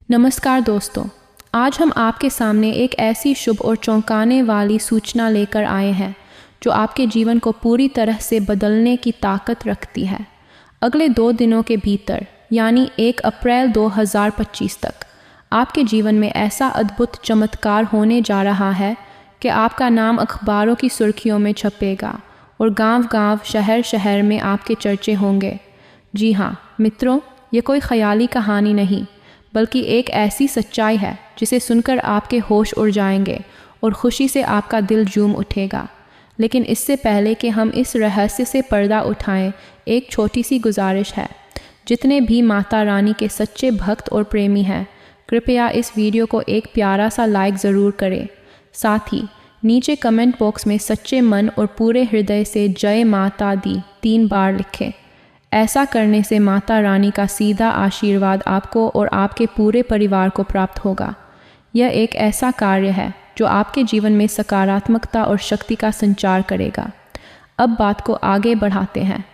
नमस्कार दोस्तों, आज हम आपके सामने एक ऐसी शुभ और चौंकाने वाली सूचना लेकर आए हैं जो आपके जीवन को पूरी तरह से बदलने की ताकत रखती है। अगले 2 दिनों के भीतर यानी 1 अप्रैल 2025 तक आपके जीवन में ऐसा अद्भुत चमत्कार होने जा रहा है कि आपका नाम अखबारों की सुर्खियों में छपेगा और गांव-गांव, शहर-शहर में आपके चर्चे होंगे। जी हाँ मित्रों, ये कोई ख्याली कहानी नहीं बल्कि एक ऐसी सच्चाई है जिसे सुनकर आपके होश उड़ जाएंगे और खुशी से आपका दिल झूम उठेगा। लेकिन इससे पहले कि हम इस रहस्य से पर्दा उठाएं, एक छोटी सी गुजारिश है। जितने भी माता रानी के सच्चे भक्त और प्रेमी हैं, कृपया इस वीडियो को एक प्यारा सा लाइक ज़रूर करें। साथ ही नीचे कमेंट बॉक्स में सच्चे मन और पूरे हृदय से जय माता दी 3 बार लिखें। ऐसा करने से माता रानी का सीधा आशीर्वाद आपको और आपके पूरे परिवार को प्राप्त होगा। यह एक ऐसा कार्य है जो आपके जीवन में सकारात्मकता और शक्ति का संचार करेगा। अब बात को आगे बढ़ाते हैं।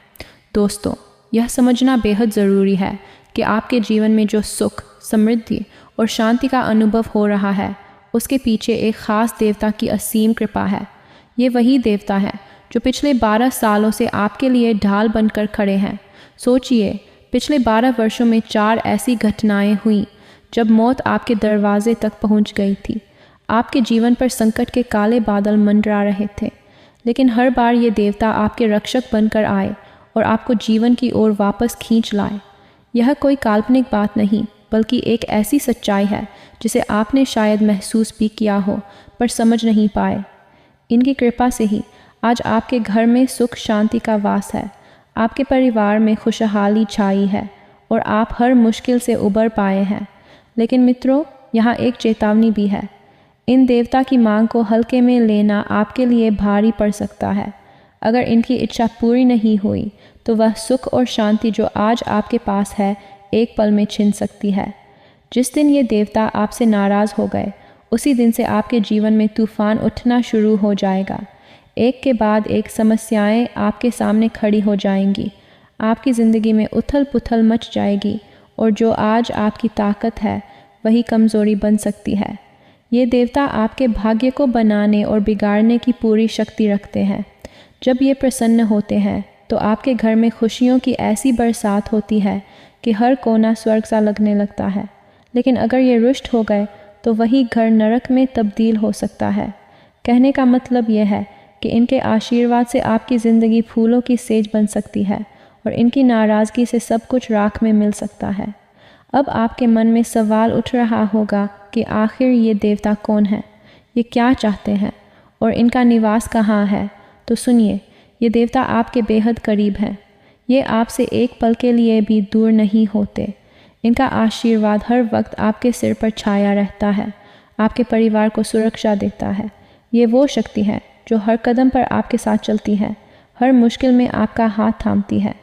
दोस्तों, यह समझना बेहद ज़रूरी है कि आपके जीवन में जो सुख, समृद्धि और शांति का अनुभव हो रहा है, उसके पीछे एक ख़ास देवता की असीम कृपा है। ये वही देवता है जो पिछले 12 सालों से आपके लिए ढाल बनकर खड़े हैं। सोचिए, पिछले 12 वर्षों में 4 ऐसी घटनाएं हुई जब मौत आपके दरवाजे तक पहुंच गई थी। आपके जीवन पर संकट के काले बादल मंडरा रहे थे, लेकिन हर बार ये देवता आपके रक्षक बनकर आए और आपको जीवन की ओर वापस खींच लाए। यह कोई काल्पनिक बात नहीं बल्कि एक ऐसी सच्चाई है जिसे आपने शायद महसूस भी किया हो पर समझ नहीं पाए। इनकी कृपा से ही आज आपके घर में सुख शांति का वास है, आपके परिवार में खुशहाली छाई है और आप हर मुश्किल से उबर पाए हैं। लेकिन मित्रों, यहाँ एक चेतावनी भी है। इन देवता की मांग को हल्के में लेना आपके लिए भारी पड़ सकता है। अगर इनकी इच्छा पूरी नहीं हुई तो वह सुख और शांति जो आज आपके पास है, एक पल में छिन सकती है। जिस दिन ये देवता आपसे नाराज़ हो गए, उसी दिन से आपके जीवन में तूफान उठना शुरू हो जाएगा। एक के बाद एक समस्याएं आपके सामने खड़ी हो जाएंगी। आपकी ज़िंदगी में उथल पुथल मच जाएगी और जो आज आपकी ताकत है वही कमज़ोरी बन सकती है। ये देवता आपके भाग्य को बनाने और बिगाड़ने की पूरी शक्ति रखते हैं। जब ये प्रसन्न होते हैं तो आपके घर में खुशियों की ऐसी बरसात होती है कि हर कोना स्वर्ग सा लगने लगता है। लेकिन अगर ये रुष्ट हो गए तो वही घर नरक में तब्दील हो सकता है। कहने का मतलब यह है कि इनके आशीर्वाद से आपकी ज़िंदगी फूलों की सेज बन सकती है और इनकी नाराज़गी से सब कुछ राख में मिल सकता है। अब आपके मन में सवाल उठ रहा होगा कि आखिर ये देवता कौन है, ये क्या चाहते हैं और इनका निवास कहाँ है। तो सुनिए, ये देवता आपके बेहद करीब हैं। ये आपसे एक पल के लिए भी दूर नहीं होते। इनका आशीर्वाद हर वक्त आपके सिर पर छाया रहता है, आपके परिवार को सुरक्षा देता है। ये वो शक्ति है जो हर कदम पर आपके साथ चलती है, हर मुश्किल में आपका हाथ थामती है।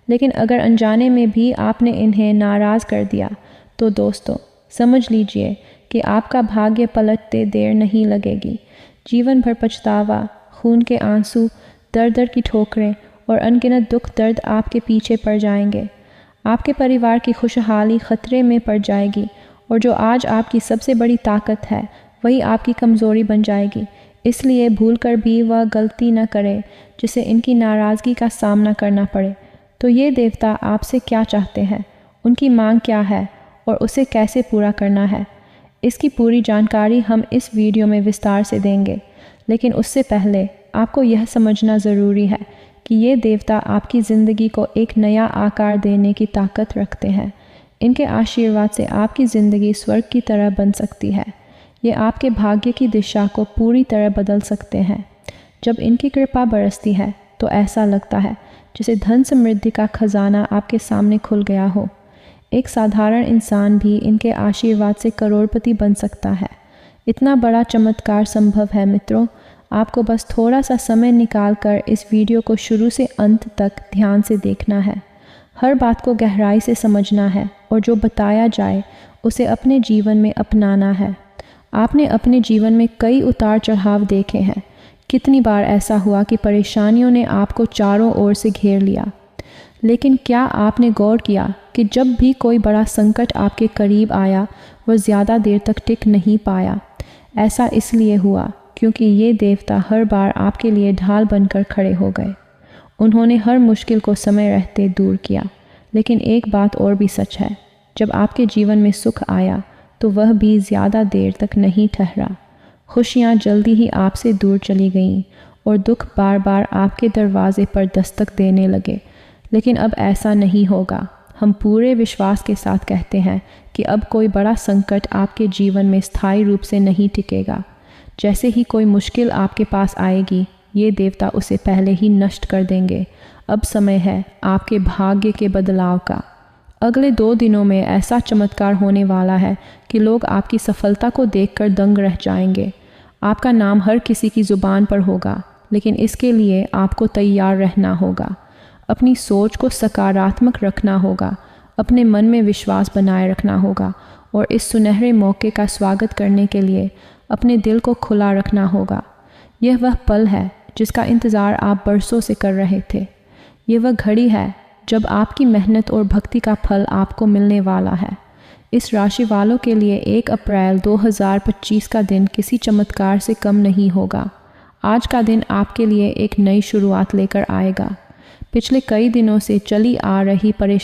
लेकिन अगर अनजाने में भी आपने इन्हें नाराज़ कर दिया तो दोस्तों, समझ लीजिए कि आपका भाग्य पलटते देर नहीं लगेगी। जीवन भर पछतावा, खून के आंसू, दर-दर की ठोकरें और अनगिनत दुख दर्द आपके पीछे पड़ जाएंगे। आपके परिवार की खुशहाली खतरे में पड़ जाएगी और जो आज आपकी सबसे बड़ी ताकत है वही आपकी कमज़ोरी बन जाएगी। इसलिए भूलकर भी वह गलती न करें जिसे इनकी नाराज़गी का सामना करना पड़े। तो ये देवता आपसे क्या चाहते हैं, उनकी मांग क्या है और उसे कैसे पूरा करना है, इसकी पूरी जानकारी हम इस वीडियो में विस्तार से देंगे। लेकिन उससे पहले आपको यह समझना ज़रूरी है कि ये देवता आपकी ज़िंदगी को एक नया आकार देने की ताकत रखते हैं। इनके आशीर्वाद से आपकी ज़िंदगी स्वर्ग की तरह बन सकती है। ये आपके भाग्य की दिशा को पूरी तरह बदल सकते हैं। जब इनकी कृपा बरसती है तो ऐसा लगता है जैसे धन समृद्धि का खजाना आपके सामने खुल गया हो। एक साधारण इंसान भी इनके आशीर्वाद से करोड़पति बन सकता है। इतना बड़ा चमत्कार संभव है मित्रों। आपको बस थोड़ा सा समय निकाल कर इस वीडियो को शुरू से अंत तक ध्यान से देखना है। हर बात को गहराई से समझना है और जो बताया जाए उसे अपने जीवन में अपनाना है। आपने अपने जीवन में कई उतार चढ़ाव देखे हैं। कितनी बार ऐसा हुआ कि परेशानियों ने आपको चारों ओर से घेर लिया, लेकिन क्या आपने गौर किया कि जब भी कोई बड़ा संकट आपके करीब आया वह ज़्यादा देर तक टिक नहीं पाया। ऐसा इसलिए हुआ क्योंकि ये देवता हर बार आपके लिए ढाल बनकर खड़े हो गए। उन्होंने हर मुश्किल को समय रहते दूर किया। लेकिन एक बात और भी सच है, जब आपके जीवन में सुख आया तो वह भी ज़्यादा देर तक नहीं ठहरा। खुशियाँ जल्दी ही आपसे दूर चली गईं और दुख बार बार आपके दरवाजे पर दस्तक देने लगे। लेकिन अब ऐसा नहीं होगा। हम पूरे विश्वास के साथ कहते हैं कि अब कोई बड़ा संकट आपके जीवन में स्थायी रूप से नहीं टिकेगा। जैसे ही कोई मुश्किल आपके पास आएगी, ये देवता उसे पहले ही नष्ट कर देंगे। अब समय है आपके भाग्य के बदलाव का। अगले 2 दिनों में ऐसा चमत्कार होने वाला है कि लोग आपकी सफलता को देखकर दंग रह जाएंगे। आपका नाम हर किसी की ज़ुबान पर होगा, लेकिन इसके लिए आपको तैयार रहना होगा। अपनी सोच को सकारात्मक रखना होगा, अपने मन में विश्वास बनाए रखना होगा और इस सुनहरे मौके का स्वागत करने के लिए अपने दिल को खुला रखना होगा। यह वह पल है जिसका इंतज़ार आप बरसों से कर रहे थे। यह वह घड़ी है जब आपकी मेहनत और भक्ति का फल आपको मिलने वाला है। इस राशि वालों के लिए 1 अप्रैल 2025 का दिन किसी चमत्कार से कम नहीं होगा। आज का दिन आपके लिए एक नई शुरुआत लेकर आएगा। पिछले कई दिनों से चली आ रही परेशानी